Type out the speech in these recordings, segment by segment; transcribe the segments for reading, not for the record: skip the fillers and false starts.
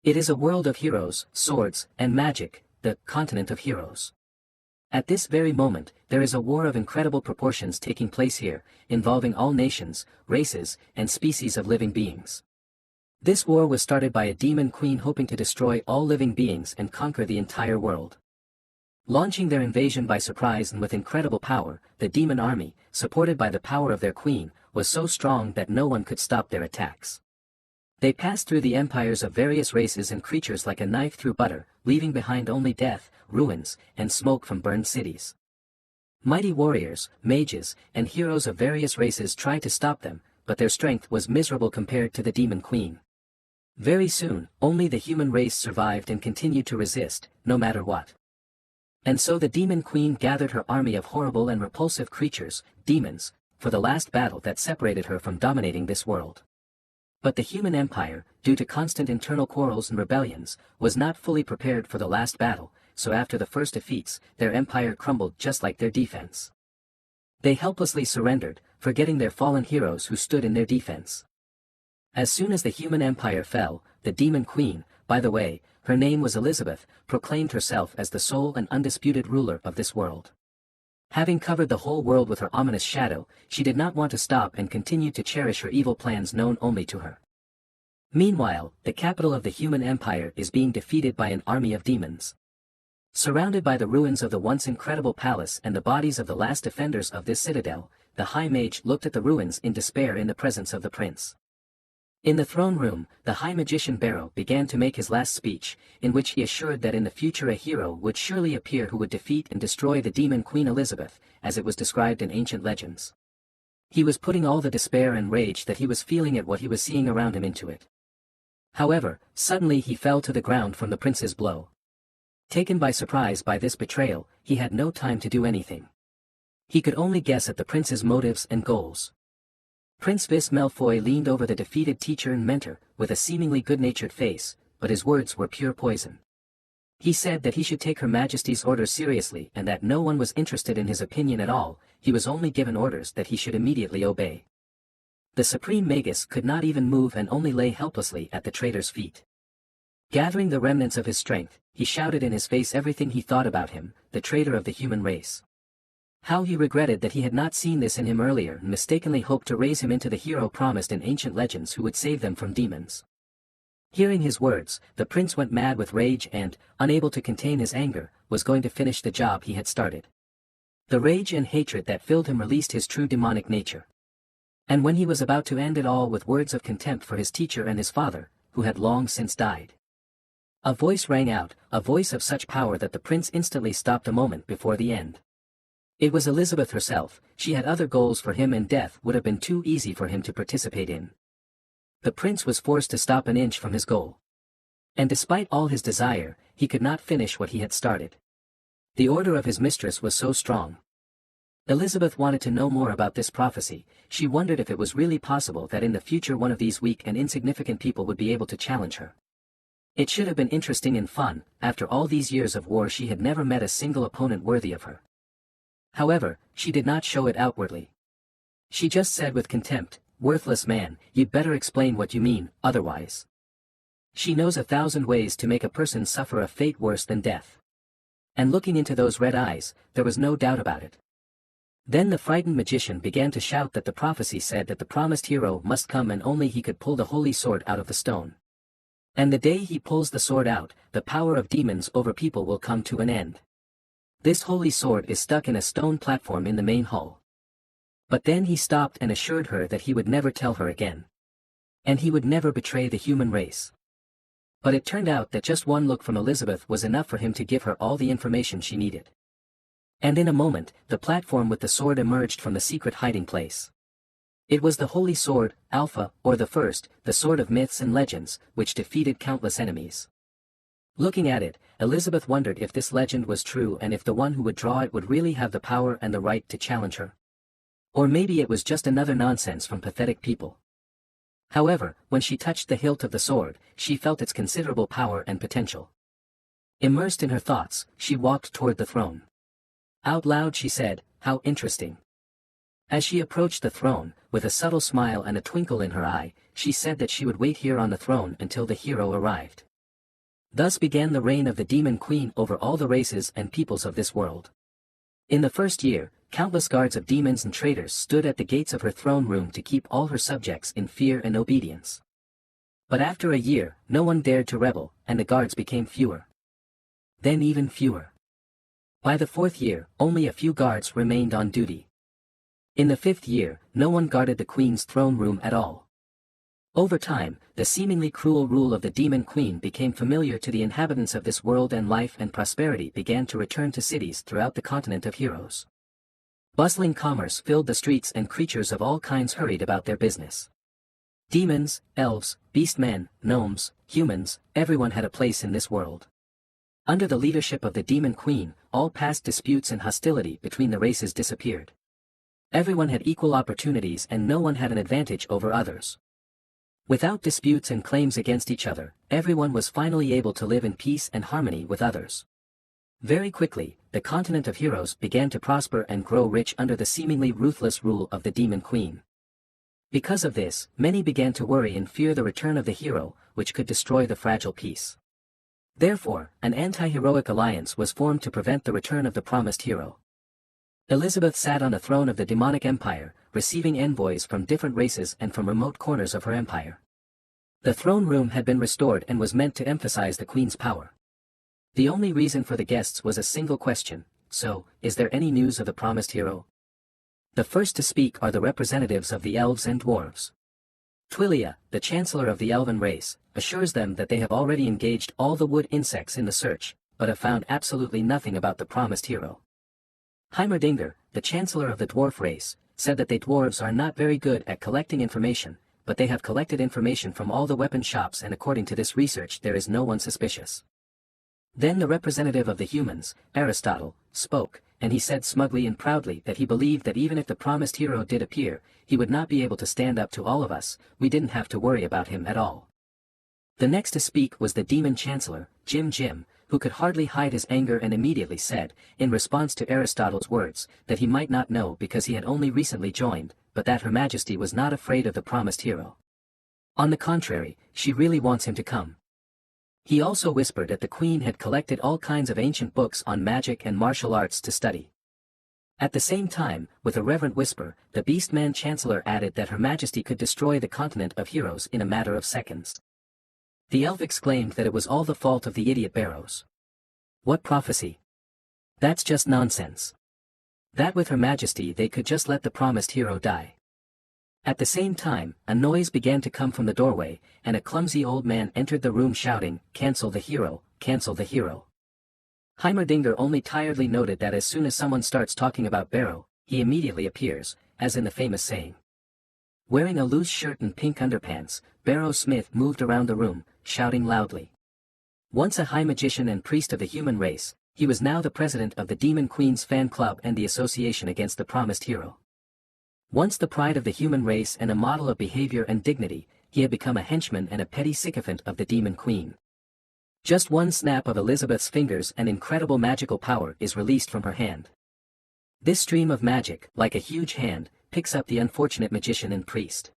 It is a world of heroes, swords, and magic, the continent of heroes. At this very moment, there is a war of incredible proportions taking place here, involving all nations, races, and species of living beings. This war was started by a demon queen hoping to destroy all living beings and conquer the entire world. Launching their invasion by surprise and with incredible power, the demon army, supported by the power of their queen, was so strong that no one could stop their attacks. They passed through the empires of various races and creatures like a knife through butter, leaving behind only death, ruins, and smoke from burned cities. Mighty warriors, mages, and heroes of various races tried to stop them, but their strength was miserable compared to the demon queen. Very soon, only the human race survived and continued to resist, no matter what. And so the demon queen gathered her army of horrible and repulsive creatures, demons, for the last battle that separated her from dominating this world. But the human empire, due to constant internal quarrels and rebellions, was not fully prepared for the last battle, so after the first defeats, their empire crumbled just like their defense. They helplessly surrendered, forgetting their fallen heroes who stood in their defense. As soon as the human empire fell, the demon queen, by the way, her name was Elizabeth, proclaimed herself as the sole and undisputed ruler of this world. Having covered the whole world with her ominous shadow, she did not want to stop and continued to cherish her evil plans known only to her. Meanwhile, the capital of the human empire is being defeated by an army of demons. Surrounded by the ruins of the once incredible palace and the bodies of the last defenders of this citadel, the high mage looked at the ruins in despair in the presence of the prince. In the throne room, the high magician Barrow began to make his last speech, in which he assured that in the future a hero would surely appear who would defeat and destroy the demon Queen Elizabeth, as it was described in ancient legends. He was putting all the despair and rage that he was feeling at what he was seeing around him into it. However, suddenly he fell to the ground from the prince's blow. Taken by surprise by this betrayal, he had no time to do anything. He could only guess at the prince's motives and goals. Prince Vis Malfoy leaned over the defeated teacher and mentor, with a seemingly good-natured face, but his words were pure poison. He said that he should take Her Majesty's orders seriously and that no one was interested in his opinion at all, he was only given orders that he should immediately obey. The Supreme Magus could not even move and only lay helplessly at the traitor's feet. Gathering the remnants of his strength, he shouted in his face everything he thought about him, the traitor of the human race. How he regretted that he had not seen this in him earlier and mistakenly hoped to raise him into the hero promised in ancient legends who would save them from demons. Hearing his words, the prince went mad with rage and, unable to contain his anger, was going to finish the job he had started. The rage and hatred that filled him released his true demonic nature. And when he was about to end it all with words of contempt for his teacher and his father, who had long since died, a voice rang out, a voice of such power that the prince instantly stopped a moment before the end. It was Elizabeth herself. She had other goals for him and death would have been too easy for him to participate in. The prince was forced to stop an inch from his goal. And despite all his desire, he could not finish what he had started. The order of his mistress was so strong. Elizabeth wanted to know more about this prophecy. She wondered if it was really possible that in the future one of these weak and insignificant people would be able to challenge her. It should have been interesting and fun. After all these years of war she had never met a single opponent worthy of her. However, she did not show it outwardly. She just said with contempt, "Worthless man, you'd better explain what you mean, otherwise." She knows 1,000 ways to make a person suffer a fate worse than death. And looking into those red eyes, there was no doubt about it. Then the frightened magician began to shout that the prophecy said that the promised hero must come and only he could pull the holy sword out of the stone. And the day he pulls the sword out, the power of demons over people will come to an end. This holy sword is stuck in a stone platform in the main hall. But then he stopped and assured her that he would never tell her again. And he would never betray the human race. But it turned out that just one look from Elizabeth was enough for him to give her all the information she needed. And in a moment, the platform with the sword emerged from the secret hiding place. It was the holy sword, Alpha, or the first, the sword of myths and legends, which defeated countless enemies. Looking at it, Elizabeth wondered if this legend was true and if the one who would draw it would really have the power and the right to challenge her. Or maybe it was just another nonsense from pathetic people. However, when she touched the hilt of the sword, she felt its considerable power and potential. Immersed in her thoughts, she walked toward the throne. Out loud she said, "How interesting." As she approached the throne, with a subtle smile and a twinkle in her eye, she said that she would wait here on the throne until the hero arrived. Thus began the reign of the demon queen over all the races and peoples of this world. In the first year, countless guards of demons and traitors stood at the gates of her throne room to keep all her subjects in fear and obedience. But after a year, no one dared to rebel, and the guards became fewer. Then even fewer. By the fourth year, only a few guards remained on duty. In the fifth year, no one guarded the queen's throne room at all. Over time, the seemingly cruel rule of the demon queen became familiar to the inhabitants of this world, and life and prosperity began to return to cities throughout the continent of heroes. Bustling commerce filled the streets, and creatures of all kinds hurried about their business. Demons, elves, beastmen, gnomes, humans, everyone had a place in this world. Under the leadership of the demon queen, all past disputes and hostility between the races disappeared. Everyone had equal opportunities, and no one had an advantage over others. Without disputes and claims against each other, everyone was finally able to live in peace and harmony with others. Very quickly, the continent of heroes began to prosper and grow rich under the seemingly ruthless rule of the demon queen. Because of this, many began to worry and fear the return of the hero, which could destroy the fragile peace. Therefore, an anti-heroic alliance was formed to prevent the return of the promised hero. Elizabeth sat on the throne of the demonic empire, receiving envoys from different races and from remote corners of her empire. The throne room had been restored and was meant to emphasize the queen's power. The only reason for the guests was a single question: so, is there any news of the promised hero? The first to speak are the representatives of the elves and dwarves. Twilia, the chancellor of the elven race, assures them that they have already engaged all the wood insects in the search, but have found absolutely nothing about the promised hero. Heimerdinger, the chancellor of the dwarf race, said that they dwarves are not very good at collecting information, but they have collected information from all the weapon shops, and according to this research there is no one suspicious. Then the representative of the humans, Aristotle, spoke, and he said smugly and proudly that he believed that even if the promised hero did appear, he would not be able to stand up to all of us. We didn't have to worry about him at all. The next to speak was the demon chancellor, Jim, who could hardly hide his anger, and immediately said, in response to Aristotle's words, that he might not know because he had only recently joined, but that Her Majesty was not afraid of the promised hero. On the contrary, she really wants him to come. He also whispered that the queen had collected all kinds of ancient books on magic and martial arts to study. At the same time, with a reverent whisper, the Beastman Chancellor added that Her Majesty could destroy the continent of heroes in a matter of seconds. The elf exclaimed that it was all the fault of the idiot Barrows. What prophecy? That's just nonsense. That with Her Majesty they could just let the promised hero die. At the same time, a noise began to come from the doorway, and a clumsy old man entered the room shouting, "Cancel the hero, cancel the hero." Heimerdinger only tiredly noted that as soon as someone starts talking about Barrow, he immediately appears, as in the famous saying. Wearing a loose shirt and pink underpants, Barrow Smith moved around the room, shouting loudly. Once a high magician and priest of the human race, he was now the president of the Demon Queen's fan club and the Association Against the Promised Hero. Once the pride of the human race and a model of behavior and dignity, he had become a henchman and a petty sycophant of the Demon Queen. Just one snap of Elizabeth's fingers and incredible magical power is released from her hand. This stream of magic, like a huge hand, picks up the unfortunate magician and priest,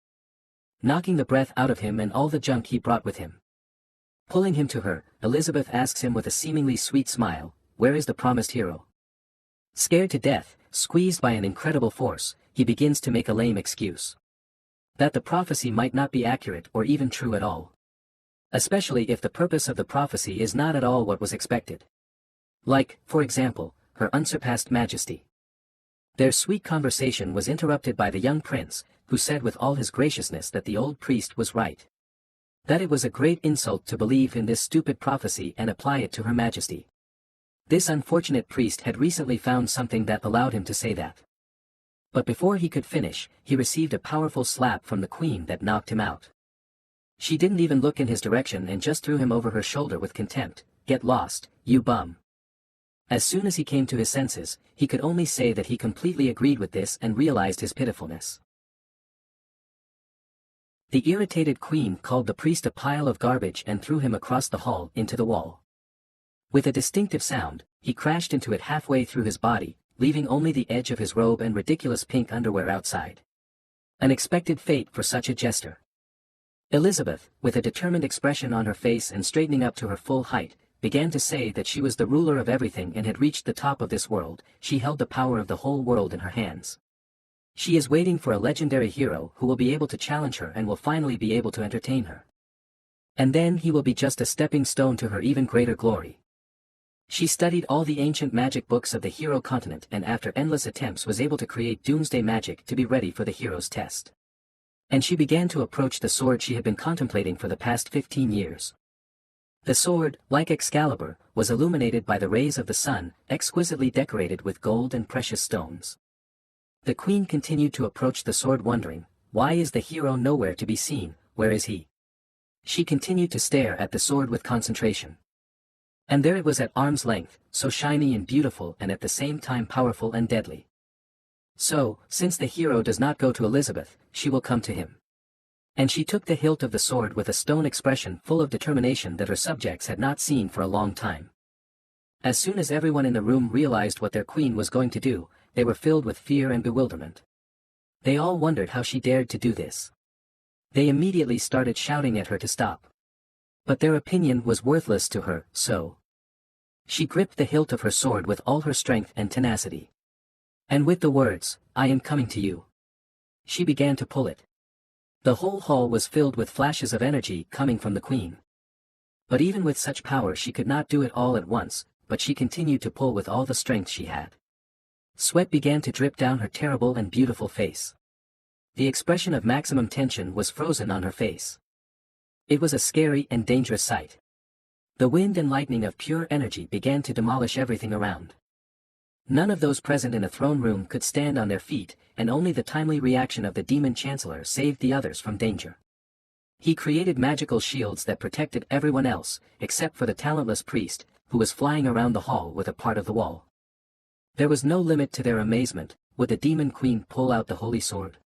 knocking the breath out of him and all the junk he brought with him. Pulling him to her, Elizabeth asks him with a seemingly sweet smile, "Where is the promised hero?" Scared to death, squeezed by an incredible force, he begins to make a lame excuse. That the prophecy might not be accurate or even true at all. Especially if the purpose of the prophecy is not at all what was expected. Like, for example, her unsurpassed majesty. Their sweet conversation was interrupted by the young prince, who said with all his graciousness that the old priest was right. That it was a great insult to believe in this stupid prophecy and apply it to Her Majesty. This unfortunate priest had recently found something that allowed him to say that. But before he could finish, he received a powerful slap from the queen that knocked him out. She didn't even look in his direction and just threw him over her shoulder with contempt. "Get lost, you bum." As soon as he came to his senses, he could only say that he completely agreed with this and realized his pitifulness. The irritated queen called the priest a pile of garbage and threw him across the hall into the wall. With a distinctive sound, he crashed into it halfway through his body, leaving only the edge of his robe and ridiculous pink underwear outside. An expected fate for such a jester. Elizabeth, with a determined expression on her face and straightening up to her full height, began to say that she was the ruler of everything and had reached the top of this world. She held the power of the whole world in her hands. She is waiting for a legendary hero who will be able to challenge her and will finally be able to entertain her. And then he will be just a stepping stone to her even greater glory. She studied all the ancient magic books of the hero continent and after endless attempts was able to create doomsday magic to be ready for the hero's test. And she began to approach the sword she had been contemplating for the past 15 years. The sword, like Excalibur, was illuminated by the rays of the sun, exquisitely decorated with gold and precious stones. The queen continued to approach the sword wondering, why is the hero nowhere to be seen, where is he? She continued to stare at the sword with concentration. And there it was at arm's length, so shiny and beautiful and at the same time powerful and deadly. So, since the hero does not go to Elizabeth, she will come to him. And she took the hilt of the sword with a stone expression full of determination that her subjects had not seen for a long time. As soon as everyone in the room realized what their queen was going to do, they were filled with fear and bewilderment. They all wondered how she dared to do this. They immediately started shouting at her to stop. But their opinion was worthless to her, so she gripped the hilt of her sword with all her strength and tenacity. And with the words, "I am coming to you," she began to pull it. The whole hall was filled with flashes of energy coming from the queen. But even with such power she could not do it all at once, but she continued to pull with all the strength she had. Sweat began to drip down her terrible and beautiful face. The expression of maximum tension was frozen on her face. It was a scary and dangerous sight. The wind and lightning of pure energy began to demolish everything around. None of those present in the throne room could stand on their feet, and only the timely reaction of the demon chancellor saved the others from danger. He created magical shields that protected everyone else, except for the talentless priest, who was flying around the hall with a part of the wall. There was no limit to their amazement. Would the demon queen pull out the holy sword?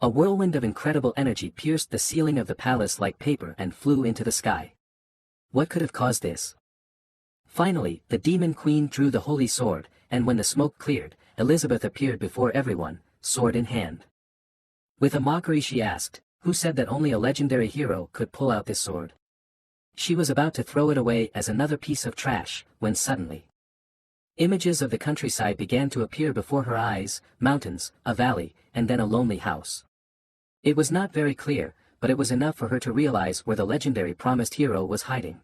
A whirlwind of incredible energy pierced the ceiling of the palace like paper and flew into the sky. What could have caused this? Finally, the demon queen drew the holy sword, and when the smoke cleared, Elizabeth appeared before everyone, sword in hand. With a mockery she asked, who said that only a legendary hero could pull out this sword? She was about to throw it away as another piece of trash, when suddenly images of the countryside began to appear before her eyes, mountains, a valley, and then a lonely house. It was not very clear, but it was enough for her to realize where the legendary promised hero was hiding.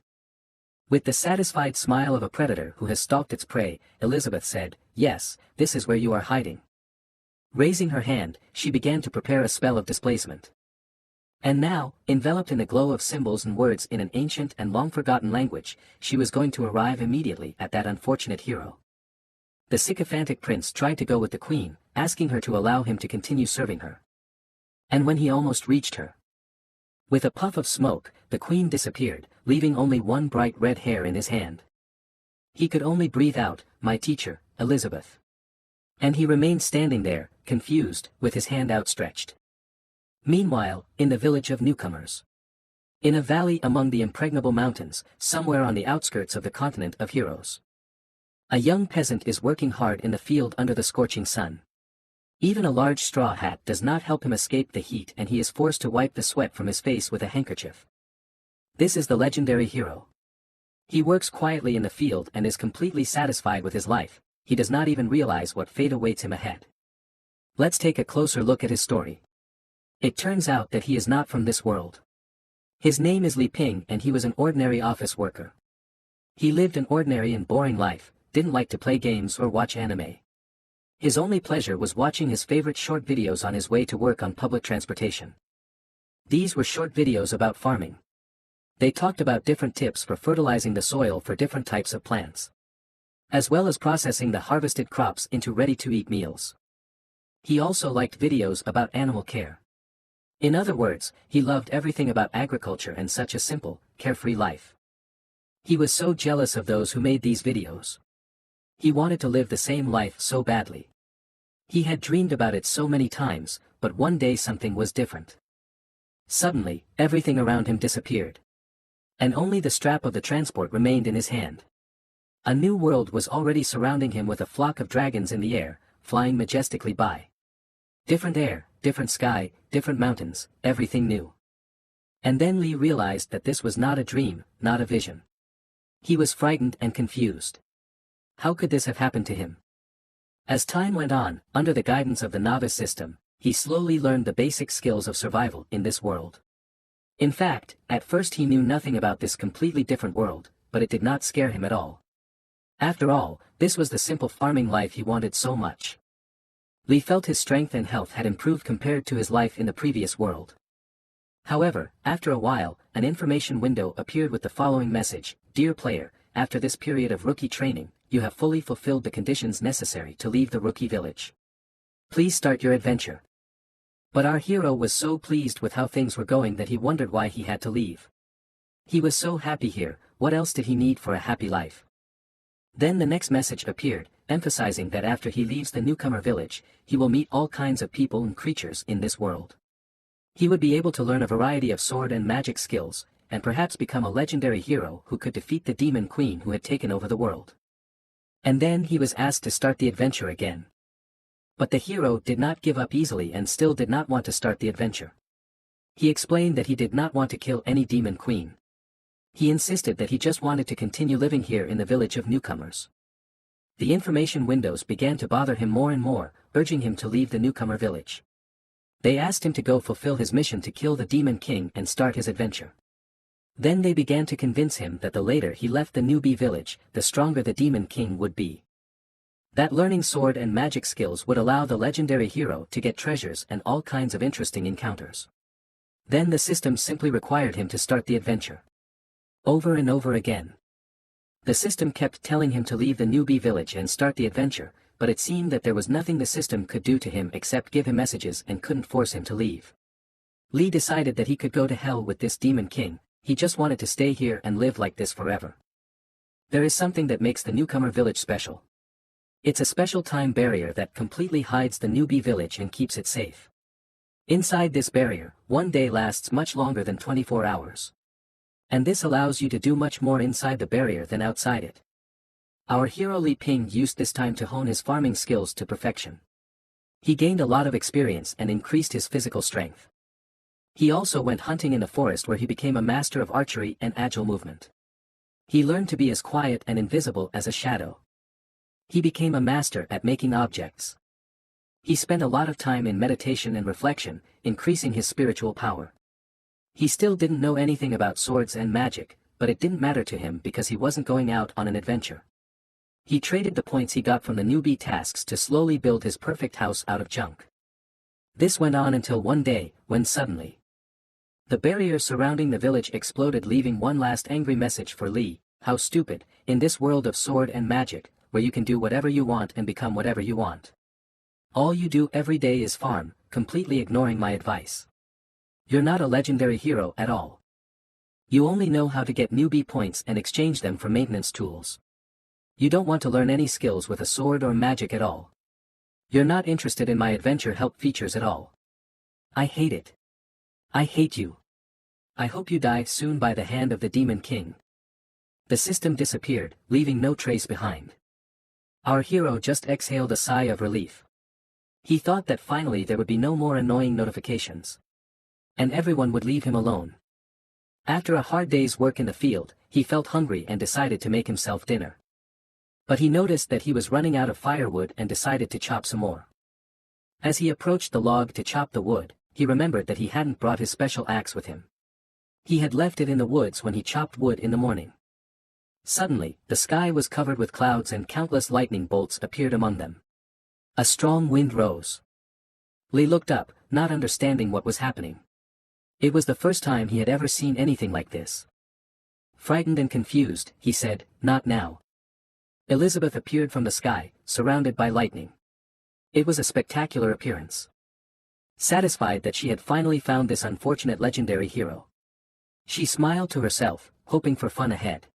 With the satisfied smile of a predator who has stalked its prey, Elizabeth said, "Yes, this is where you are hiding." Raising her hand, she began to prepare a spell of displacement. And now, enveloped in the glow of symbols and words in an ancient and long-forgotten language, she was going to arrive immediately at that unfortunate hero. The sycophantic prince tried to go with the queen, asking her to allow him to continue serving her. And when he almost reached her, with a puff of smoke, the queen disappeared, leaving only one bright red hair in his hand. He could only breathe out, "My teacher, Elizabeth." And he remained standing there, confused, with his hand outstretched. Meanwhile, in the village of newcomers, in a valley among the impregnable mountains, somewhere on the outskirts of the continent of heroes, a young peasant is working hard in the field under the scorching sun. Even a large straw hat does not help him escape the heat and he is forced to wipe the sweat from his face with a handkerchief. This is the legendary hero. He works quietly in the field and is completely satisfied with his life. He does not even realize what fate awaits him ahead. Let's take a closer look at his story. It turns out that he is not from this world. His name is Li Ping and he was an ordinary office worker. He lived an ordinary and boring life, didn't like to play games or watch anime. His only pleasure was watching his favorite short videos on his way to work on public transportation. These were short videos about farming. They talked about different tips for fertilizing the soil for different types of plants, as well as processing the harvested crops into ready-to-eat meals. He also liked videos about animal care. In other words, he loved everything about agriculture and such a simple, carefree life. He was so jealous of those who made these videos. He wanted to live the same life so badly. He had dreamed about it so many times, but one day something was different. Suddenly, everything around him disappeared. And only the strap of the transport remained in his hand. A new world was already surrounding him with a flock of dragons in the air, flying majestically by. Different air, different sky, different mountains, everything new. And then Lee realized that this was not a dream, not a vision. He was frightened and confused. How could this have happened to him? As time went on, under the guidance of the novice system, he slowly learned the basic skills of survival in this world. In fact, at first he knew nothing about this completely different world, but it did not scare him at all. After all, this was the simple farming life he wanted so much. Lee felt his strength and health had improved compared to his life in the previous world. However, after a while, an information window appeared with the following message: "Dear player, after this period of rookie training, you have fully fulfilled the conditions necessary to leave the rookie village. Please start your adventure." But our hero was so pleased with how things were going that he wondered why he had to leave. He was so happy here, what else did he need for a happy life? Then the next message appeared, emphasizing that after he leaves the newcomer village, he will meet all kinds of people and creatures in this world. He would be able to learn a variety of sword and magic skills, and perhaps become a legendary hero who could defeat the demon queen who had taken over the world. And then he was asked to start the adventure again. But the hero did not give up easily and still did not want to start the adventure. He explained that he did not want to kill any demon queen. He insisted that he just wanted to continue living here in the village of newcomers. The information windows began to bother him more and more, urging him to leave the newcomer village. They asked him to go fulfill his mission to kill the demon king and start his adventure. Then they began to convince him that the later he left the newbie village, the stronger the demon king would be. That learning sword and magic skills would allow the legendary hero to get treasures and all kinds of interesting encounters. Then the system simply required him to start the adventure. Over and over again. The system kept telling him to leave the newbie village and start the adventure, but it seemed that there was nothing the system could do to him except give him messages and couldn't force him to leave. Lee decided that he could go to hell with this demon king, he just wanted to stay here and live like this forever. There is something that makes the newcomer village special. It's a special time barrier that completely hides the newbie village and keeps it safe. Inside this barrier, one day lasts much longer than 24 hours. And this allows you to do much more inside the barrier than outside it. Our hero Li Ping used this time to hone his farming skills to perfection. He gained a lot of experience and increased his physical strength. He also went hunting in the forest where he became a master of archery and agile movement. He learned to be as quiet and invisible as a shadow. He became a master at making objects. He spent a lot of time in meditation and reflection, increasing his spiritual power. He still didn't know anything about swords and magic, but it didn't matter to him because he wasn't going out on an adventure. He traded the points he got from the newbie tasks to slowly build his perfect house out of junk. This went on until one day, when suddenly, the barrier surrounding the village exploded, leaving one last angry message for Lee: "How stupid, in this world of sword and magic, where you can do whatever you want and become whatever you want. All you do every day is farm, completely ignoring my advice. You're not a legendary hero at all. You only know how to get newbie points and exchange them for maintenance tools. You don't want to learn any skills with a sword or magic at all. You're not interested in my adventure help features at all. I hate it. I hate you. I hope you die soon by the hand of the Demon King." The system disappeared, leaving no trace behind. Our hero just exhaled a sigh of relief. He thought that finally there would be no more annoying notifications. And everyone would leave him alone. After a hard day's work in the field, he felt hungry and decided to make himself dinner. But he noticed that he was running out of firewood and decided to chop some more. As he approached the log to chop the wood, he remembered that he hadn't brought his special axe with him. He had left it in the woods when he chopped wood in the morning. Suddenly, the sky was covered with clouds and countless lightning bolts appeared among them. A strong wind rose. Lee looked up, not understanding what was happening. It was the first time he had ever seen anything like this. Frightened and confused, he said, "Not now." Elizabeth appeared from the sky, surrounded by lightning. It was a spectacular appearance. Satisfied that she had finally found this unfortunate legendary hero, she smiled to herself, hoping for fun ahead.